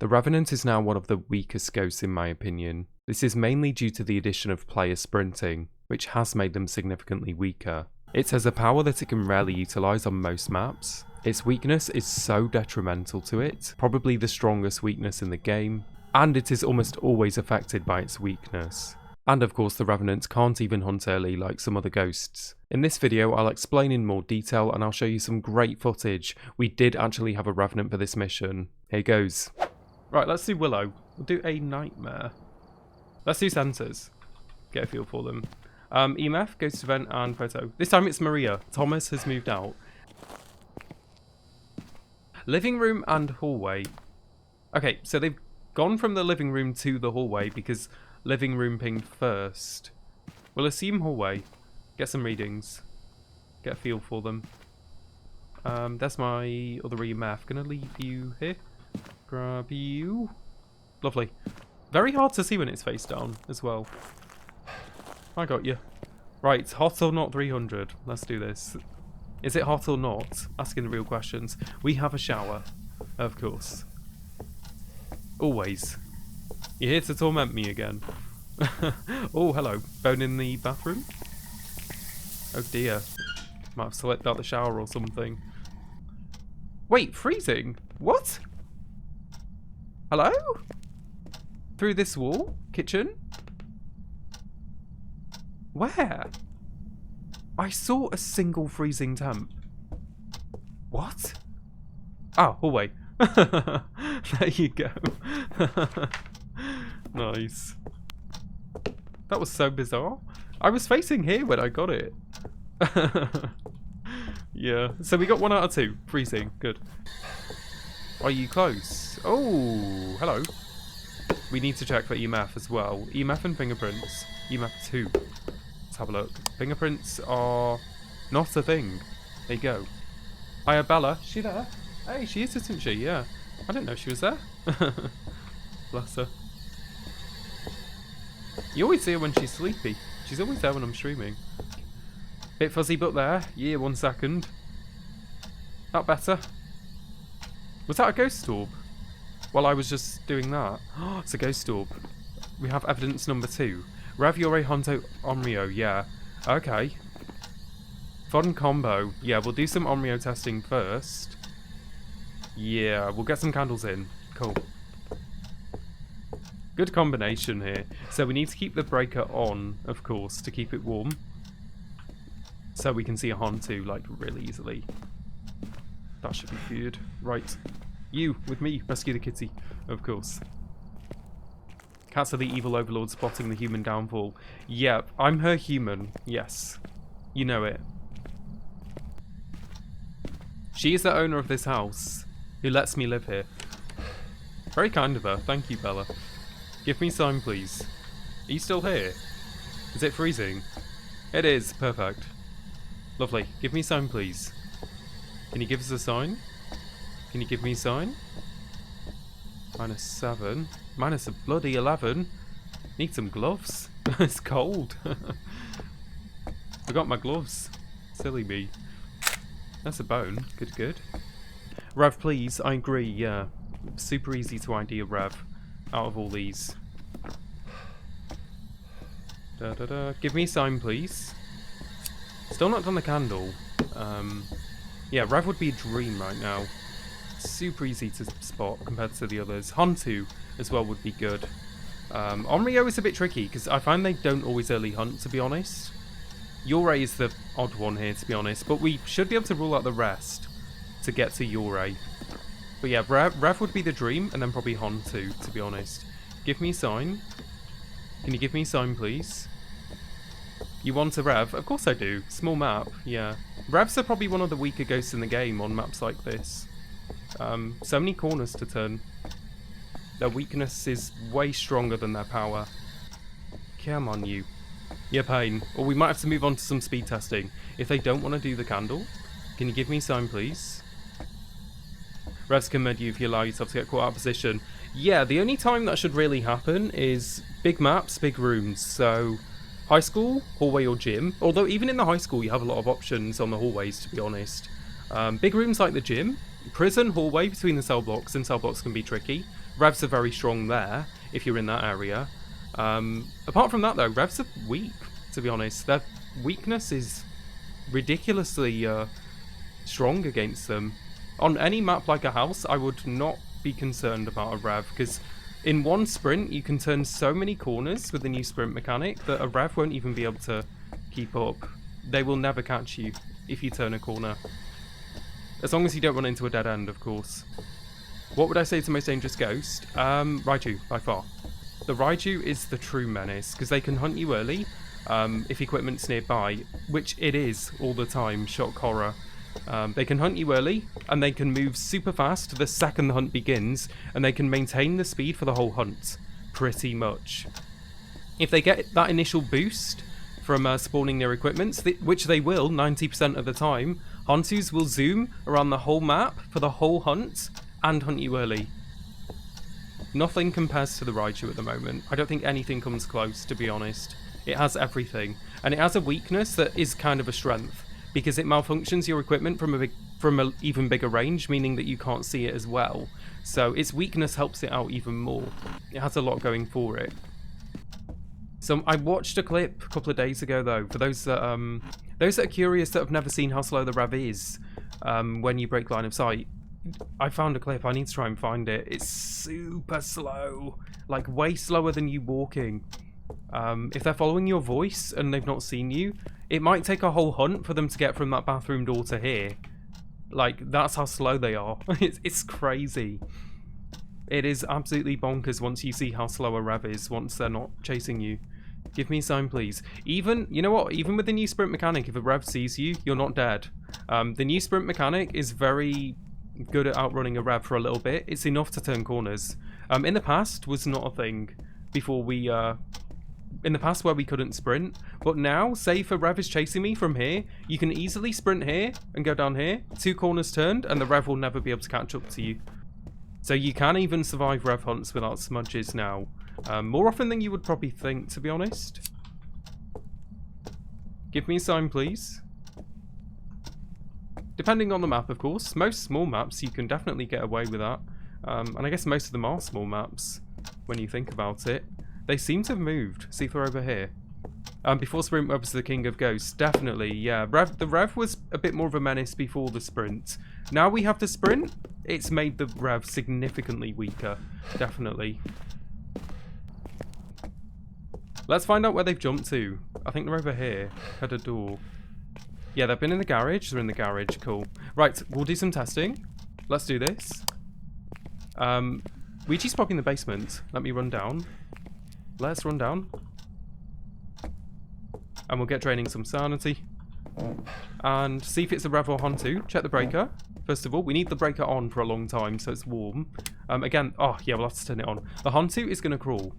The Revenant is now one of the weakest ghosts in my opinion. This is mainly due to the addition of player sprinting, which has made them significantly weaker. It has a power that it can rarely utilise on most maps. Its weakness is so detrimental to it, probably the strongest weakness in the game, and it is almost always affected by its weakness. And of course the Revenant can't even hunt early like some other ghosts. In this video I'll explain in more detail and I'll show you some great footage. We did actually have a Revenant for this mission. Here goes. Right, let's do Willow. We'll do a Nightmare. Let's do Sensors. Get a feel for them. EMF, Ghost Event and Photo. This time it's Maria. Thomas has moved out. Living room and hallway. Okay, so they've gone from the living room to the hallway because living room pinged first. We'll assume hallway. Get some readings. Get a feel for them. That's my other EMF. Gonna leave you here. Grab you. Lovely. Very hard to see when it's face down as well. I got you. Right, hot or not 300. Let's do this. Is it hot or not? Asking the real questions. We have a shower. Of course. Always. You're here to torment me again. Oh, hello. Bone in the bathroom? Oh dear. Might have slipped out the shower or something. Wait, freezing? What? Hello? Through this wall? Kitchen? Where? I saw a single freezing temp. What? Oh, hallway. There you go. Nice. That was so bizarre. I was facing here when I got it. Yeah, so we got 1 out of 2. Freezing, good. Are you close? Oh, hello. We need to check for EMF as well. EMF and fingerprints. EMF 2. Let's have a look. Fingerprints are not a thing. There you go. Hiya, Bella. Is she there? Hey, she is, isn't she? Yeah. I didn't know she was there. Bless her. You always see her when she's sleepy. She's always there when I'm streaming. Bit fuzzy but there. Yeah, 1 second. That better? Was that a ghost orb? While I was just doing that. Oh, it's a ghost orb. We have evidence number 2. Rev Yore Honto Onryo, yeah. Okay. Fun combo. Yeah, we'll do some Onryo testing first. Yeah, we'll get some candles in. Cool. Good combination here. So we need to keep the breaker on, of course, to keep it warm. So we can see a Honto, like, really easily. That should be good. Right. You, with me, rescue the kitty. Of course. Cats are the evil overlord spotting the human downfall. Yep, I'm her human. Yes. You know it. She is the owner of this house, who lets me live here. Very kind of her. Thank you, Bella. Give me sign, please. Are you still here? Is it freezing? It is. Perfect. Lovely. Give me sign, please. Can you give us a sign? Can you give me a sign? -7. Minus a bloody 11. Need some gloves. It's cold. Forgot my gloves. Silly me. That's a bone. Good, good. Rev, please. I agree, yeah. Super easy to ID a Rev out of all these. Give me a sign, please. Still not done the candle. Yeah, Rev would be a dream right now. Super easy to spot compared to the others. Honto as well would be good. Onryo is a bit tricky because I find they don't always early hunt, to be honest. Yore is the odd one here, to be honest, but we should be able to rule out the rest to get to Yore. But yeah, Rev would be the dream, and then probably Honto, to be honest. Give me a sign. Can you give me a sign, please? You want a Rev? Of course I do. Small map, yeah. Revs are probably one of the weaker ghosts in the game on maps like this. So many corners to turn. Their weakness is way stronger than their power. Come on, you. You're pain. Or we might have to move on to some speed testing. If they don't want to do the candle, can you give me a sign, please? Revs can med you if you allow yourself to get caught out of position. Yeah, the only time that should really happen is big maps, big rooms. So, high school, hallway or gym. Although even in the high school you have a lot of options on the hallways, to be honest. Big rooms like the gym. Prison, hallway between the cell blocks, and cell blocks can be tricky. Revs are very strong there, if you're in that area. Apart from that, though, Revs are weak, to be honest. Their weakness is ridiculously strong against them. On any map like a house, I would not be concerned about a Rev, because in one sprint, you can turn so many corners with the new sprint mechanic that a Rev won't even be able to keep up. They will never catch you if you turn a corner. As long as you don't run into a dead end, of course. What would I say is the most dangerous ghost? Raiju, by far. The Raiju is the true menace, because they can hunt you early if equipment's nearby, which it is all the time, shock horror. They can hunt you early, and they can move super fast the second the hunt begins, and they can maintain the speed for the whole hunt, pretty much. If they get that initial boost from spawning their equipments, which they will 90% of the time, Hantus will zoom around the whole map for the whole hunt, and hunt you early. Nothing compares to the Raiju at the moment. I don't think anything comes close, to be honest. It has everything, and it has a weakness that is kind of a strength, because it malfunctions your equipment from an even bigger range, meaning that you can't see it as well. So its weakness helps it out even more. It has a lot going for it. So I watched a clip a couple of days ago, though, for those that are curious that have never seen how slow the Rev is when you break line of sight. I found a clip. I need to try and find it. It's super slow, like way slower than you walking. If they're following your voice and they've not seen you, it might take a whole hunt for them to get from that bathroom door to here. Like, that's how slow they are. It's crazy. It is absolutely bonkers once you see how slow a Rev is once they're not chasing you. Give me a sign, please. Even, you know what? Even with the new sprint mechanic, if a Rev sees you, you're not dead. The new sprint mechanic is very good at outrunning a Rev for a little bit. It's enough to turn corners. In the past was not a thing before we... in the past where we couldn't sprint, but now, say if a Rev is chasing me from here, you can easily sprint here and go down here, 2 corners turned, and the Rev will never be able to catch up to you. So you can even survive Rev hunts without smudges now. More often than you would probably think, to be honest. Give me a sign, please. Depending on the map, of course. Most small maps, you can definitely get away with that. And I guess most of them are small maps, when you think about it. They seem to have moved. See if they're over here. Before Sprint was the king of ghosts, definitely, yeah. The Rev was a bit more of a menace before the sprint. Now we have the sprint, it's made the Rev significantly weaker. Definitely. Let's find out where they've jumped to. I think they're over here. Had a door. Yeah, they've been in the garage. They're in the garage. Cool. Right, we'll do some testing. Let's do this. Ouija's probably in the basement. Let me run down. Let's run down. And we'll get draining some sanity. And see if it's a Rev or Hantu. Check the breaker. First of all, we need the breaker on for a long time so it's warm. Again, oh yeah, we'll have to turn it on. The Hantu is going to crawl.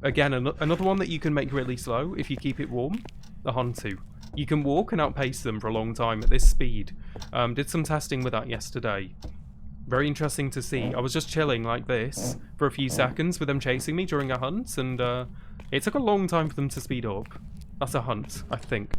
Again, another one that you can make really slow if you keep it warm. The Hantu. You can walk and outpace them for a long time at this speed. Did some testing with that yesterday. Very interesting to see. I was just chilling like this for a few seconds with them chasing me during a hunt, and it took a long time for them to speed up. That's a hunt, I think.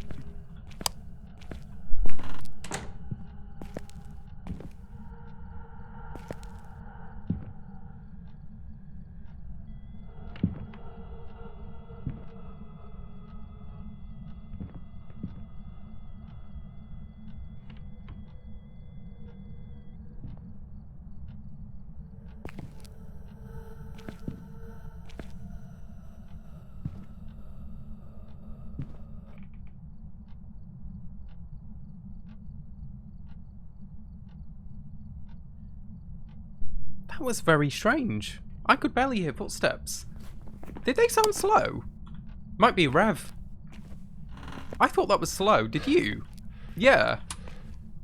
That was very strange. I could barely hear footsteps. Did they sound slow? Might be a Rev. I thought that was slow. Did you? Yeah.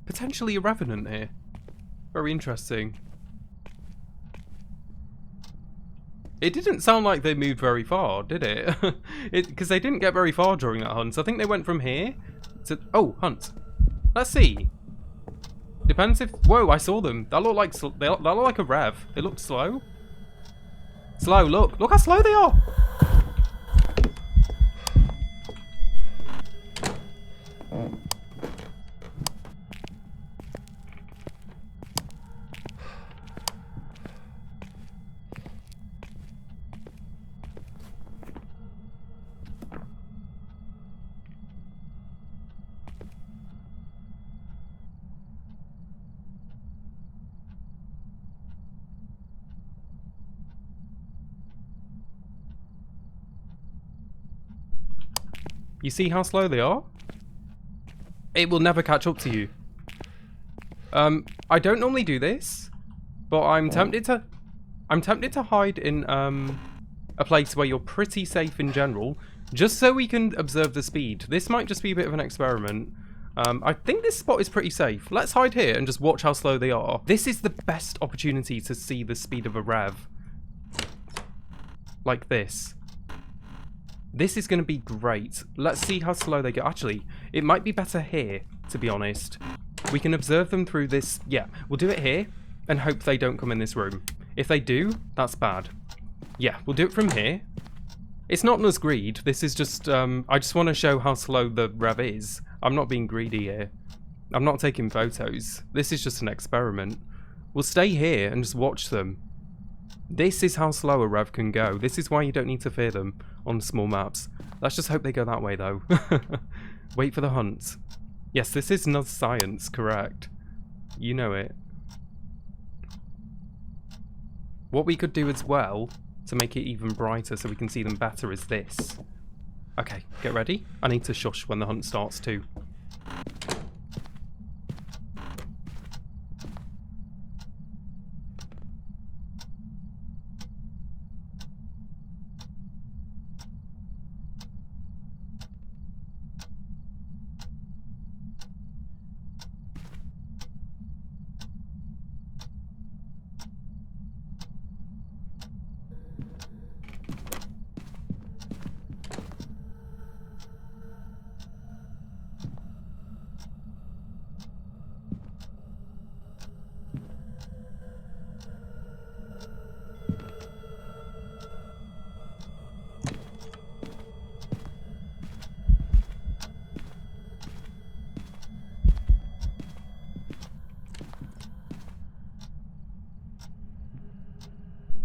Potentially a Revenant here. Very interesting. It didn't sound like they moved very far, did it? Because they didn't get very far during that hunt. So I think they went from here to... Oh, hunt. Let's see. Depends if... Whoa, I saw them. That looked like a Rev. They looked slow. Slow, look. Look how slow they are. You see how slow they are? It will never catch up to you. I don't normally do this, but I'm tempted to hide in a place where you're pretty safe in general, just so we can observe the speed. This might just be a bit of an experiment. I think this spot is pretty safe. Let's hide here and just watch how slow they are. This is the best opportunity to see the speed of a rev. Like this. This is going to be great. Let's see how slow they go. Actually, it might be better here, to be honest. We can observe them through this. Yeah, we'll do it here and hope they don't come in this room. If they do, that's bad. Yeah, we'll do it from here. It's not Nuzzgard. This is just, I just want to show how slow the rev is. I'm not being greedy here. I'm not taking photos. This is just an experiment. We'll stay here and just watch them. This is how slow a rev can go. This is why you don't need to fear them on small maps. Let's just hope they go that way, though. Wait for the hunt. Yes, this is Nuz science, correct. You know it. What we could do as well, to make it even brighter so we can see them better, is this. Okay, get ready. I need to shush when the hunt starts too.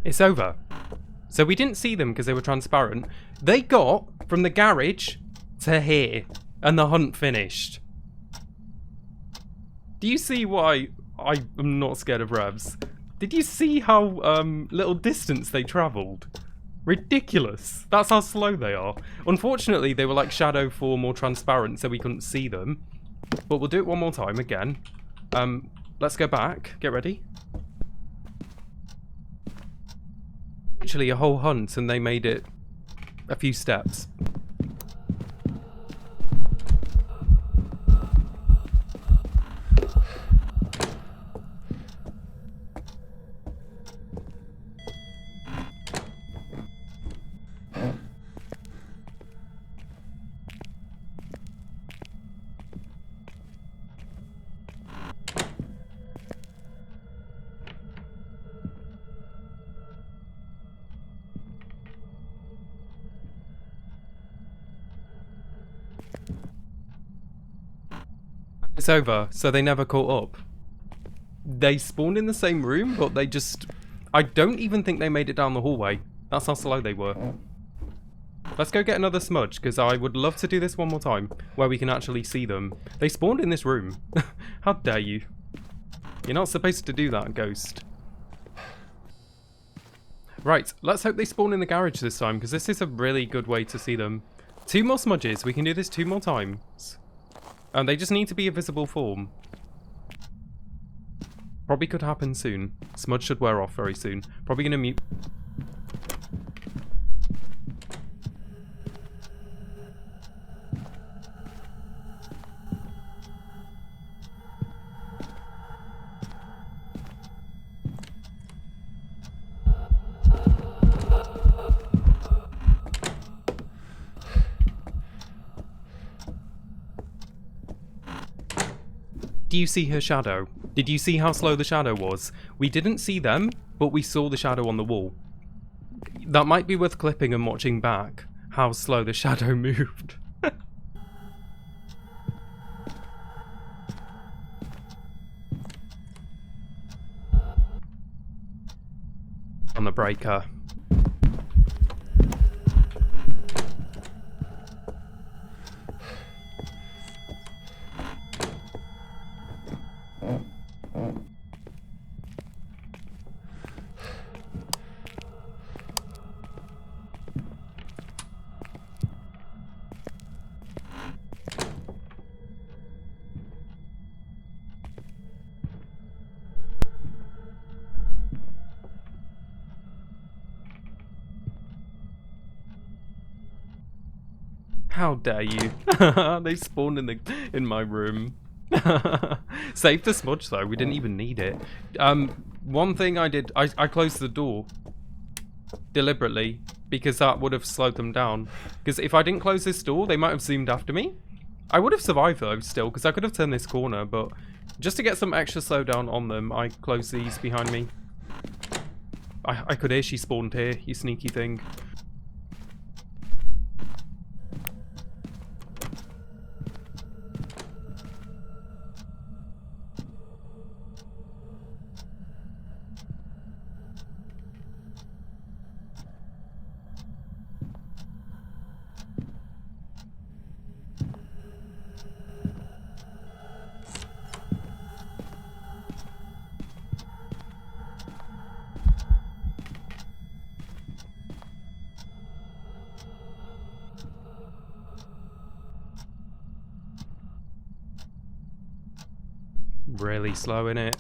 It's over. So we didn't see them because they were transparent. They got from the garage to here, and the hunt finished. Do you see why I am not scared of revs? Did you see how little distance they travelled? Ridiculous. That's how slow they are. Unfortunately, they were like shadow form or transparent, so we couldn't see them. But we'll do it one more time again. Let's go back. Get ready. Actually a whole hunt, and they made it a few steps. It's over, so they never caught up. They spawned in the same room, but they just... I don't even think they made it down the hallway. That's how slow they were. Let's go get another smudge, because I would love to do this one more time, where we can actually see them. They spawned in this room. How dare you? You're not supposed to do that, Ghost. Right, let's hope they spawn in the garage this time, because this is a really good way to see them. 2 more smudges. We can do this 2 more times. And they just need to be a visible form. Probably could happen soon. Smudge should wear off very soon. Probably gonna mute. Do you see her shadow? Did you see how slow the shadow was? We didn't see them, but we saw the shadow on the wall. That might be worth clipping and watching back, how slow the shadow moved. On the breaker. How dare you? They spawned in my room. Save the smudge though, we didn't even need it. One thing I did, I closed the door deliberately because that would have slowed them down. Because if I didn't close this door, they might have zoomed after me. I would have survived though still, because I could have turned this corner, but just to get some extra slowdown on them, I closed these behind me. I could hear she spawned here, you sneaky thing. Really slow, innit?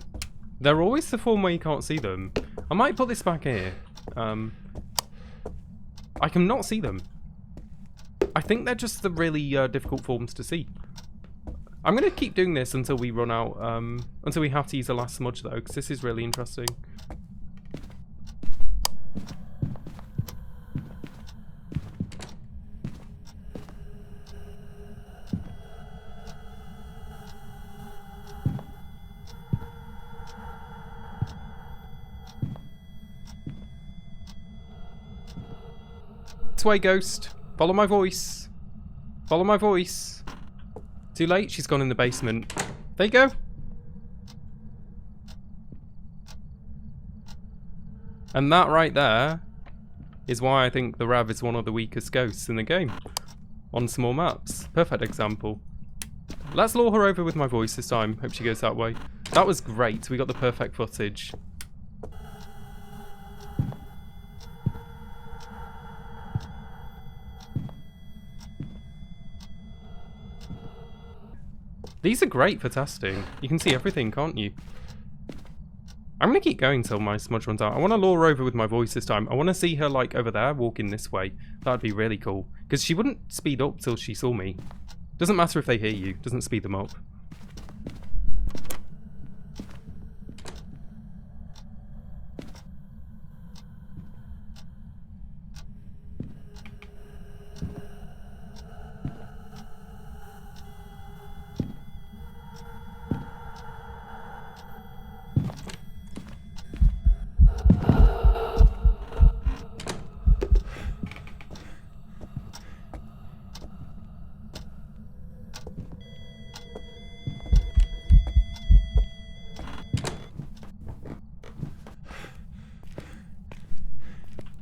They're always the form where you can't see them. I might put this back here. I can not see them. I think they're just the really difficult forms to see. I'm going to keep doing this until we run out, until we have to use the last smudge though, because this is really interesting. This way, ghost. Follow my voice. Follow my voice. Too late, she's gone in the basement. There you go. And that right there is why I think the Rav is one of the weakest ghosts in the game. On small maps. Perfect example. Let's lure her over with my voice this time. Hope she goes that way. That was great. We got the perfect footage. These are great for testing. You can see everything, can't you? I'm going to keep going till my smudge runs out. I want to lure her over with my voice this time. I want to see her, like, over there, walking this way. That'd be really cool. Because she wouldn't speed up till she saw me. Doesn't matter if they hear you. Doesn't speed them up.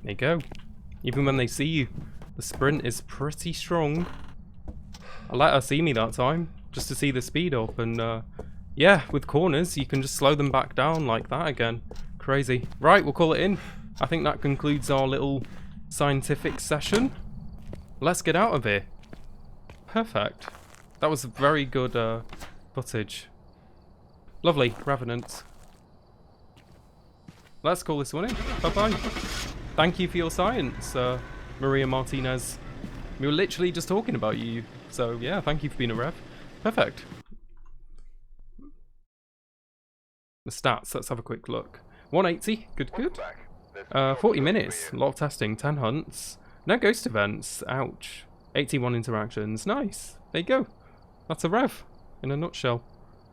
There you go. Even when they see you, the sprint is pretty strong. I let her see me that time, just to see the speed up, and yeah, with corners, you can just slow them back down like that again. Crazy. Right, we'll call it in. I think that concludes our little scientific session. Let's get out of here. Perfect. That was very good footage. Lovely, Revenant. Let's call this one in. Bye-bye. Thank you for your science, Maria Martinez. We were literally just talking about you, so yeah, thank you for being a Rev. Perfect. The stats, let's have a quick look. 180, good, good. 40 minutes, a lot of testing, 10 hunts. No ghost events, ouch. 81 interactions, nice. There you go. That's a Rev, in a nutshell.